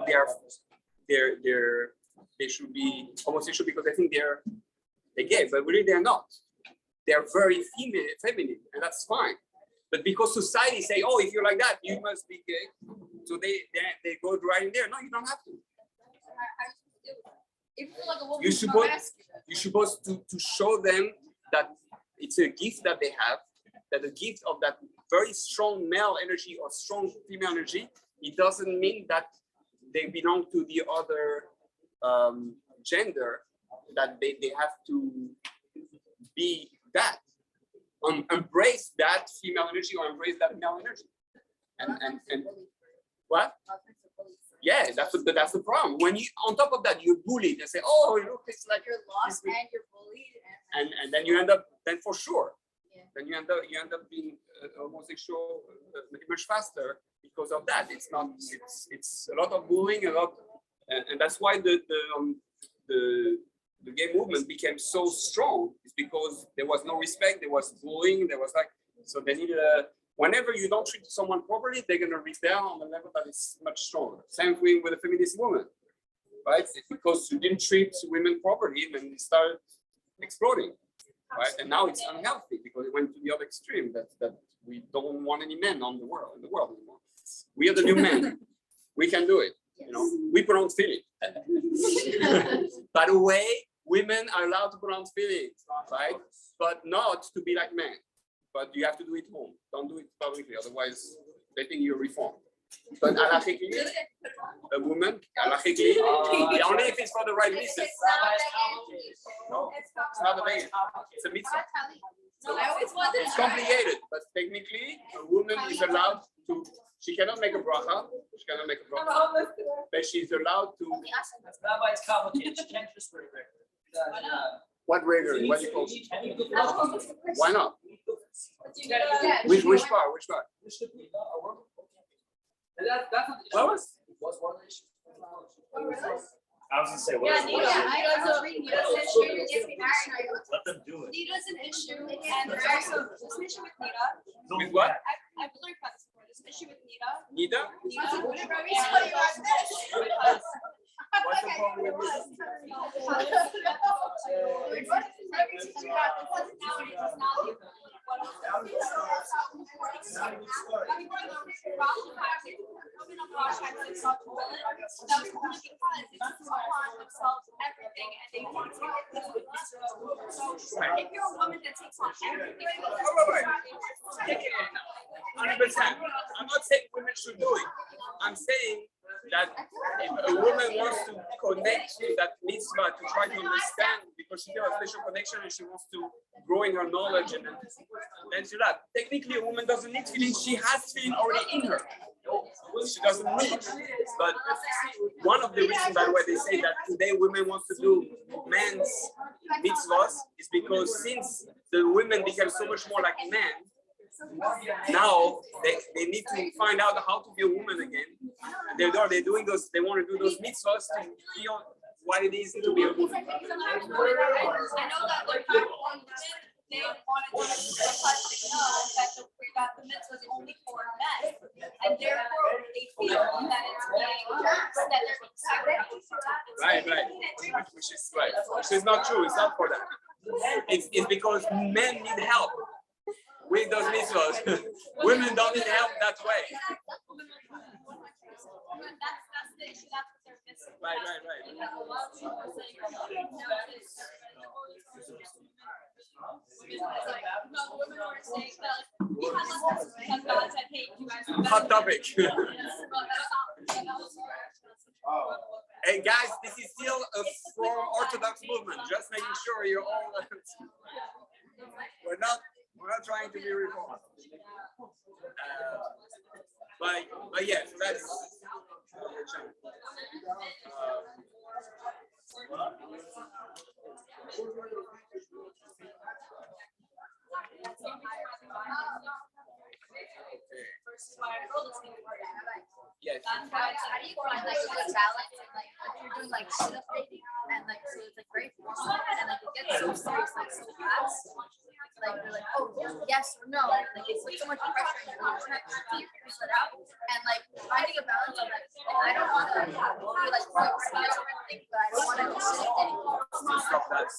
they should be homosexual because they think they're gay, but really they're not. They're very feminine, and that's fine. But because society say, oh, if you're like that, you must be gay, so they go right in there. No, you don't have to. If you're like a woman, You're supposed to show them that it's a gift that they have, that the gift of that very strong male energy or strong female energy, it doesn't mean that they belong to the other gender, that they have to be that. Embrace that female energy or embrace that male energy. And what? Yeah, that's the problem. When you, on top of that, you're bullied and say, oh, look, it's like you're lost and you're bullied, and then you end up, then for sure, yeah. then you end up being homosexual much faster because of that. It's not. It's a lot of bullying, and that's why the gay movement became so strong. It's because there was no respect, there was bullying, there was like, so they needed a. Whenever you don't treat someone properly, they're gonna rebel on a level that is much stronger. Same thing with a feminist woman, right? It's because you didn't treat women properly, then it started exploding, right? And now it's unhealthy because it went to the other extreme that we don't want any men in the world anymore. We are the new men. We can do it. You know, we pronounce feeling. By the way, women are allowed to pronounce feelings, right? But not to be like men. But you have to do it home. Don't do it publicly, otherwise they think you're reformed. But halachically, a woman, halachically, only if it's for the right reasons. No, it's not a thing. It's a mitzvah. I always wanted It's complicated, but technically, a woman is allowed to. She cannot make a bracha. She cannot make a bracha, but she's allowed to. Rabbi, it's complicated. She can't just break record. What regularly? What do you call it? Why not? Yeah, Which part? Which part? What was? One issue. I was gonna say, what Yeah, is Nita, it? I was reading Nita's issue to get me married. Let them do it. Nita's an issue, and there's also there's an issue with Nita. With what? I've learned about this before. There's an issue with Nita. Nita? Nita. Whenever we tell you about this. What's the problem with this? If you're a woman that takes on everything, 100%. I'm not saying women should do it. I'm saying that if a woman wants to connect to that mitzvah to try to understand, because she has a special connection and she wants to grow in her knowledge and then she that. Technically, a woman doesn't need feeling; she has feeling already in her. She doesn't need. But one of the reasons, by the way, they say that today women want to do men's mitzvahs is because since the women became so much more like men, now they need to find out how to be a woman again. They're doing those. They want to do those mitzvahs to feel what it is to be a woman. I know that they're kind of they wanted to that the mitzvah is only for men, and therefore they feel that it's being that they're Right. Which is right. Which is not true. It's not for that. It's because men need help with those mitzvahs. Women don't need help that way. That's that's the issue, that's what they're missing. Right. Because a lot of people are saying, nowadays, women are like, no, women are saying that, like, we had less sex because God said, hey, you guys are better. Hot topic. Yes, but that was more actually. Hey guys, this is still a from Orthodox movement. Just making sure you're all. We're not trying to be reformed. But yes, that's. Versus why a girl doesn't even work. Yes. That's why it's How do you find like a good balance and like if you're doing like sit-up dating and like so it's like very formal and like it gets so serious like so fast. Like you're like, oh yes or no. Like they put so much pressure on you. You have to figure that out. And like finding a balance of like I don't want to be like quick serious or anything, but I don't want to be sitting dating. Stop that.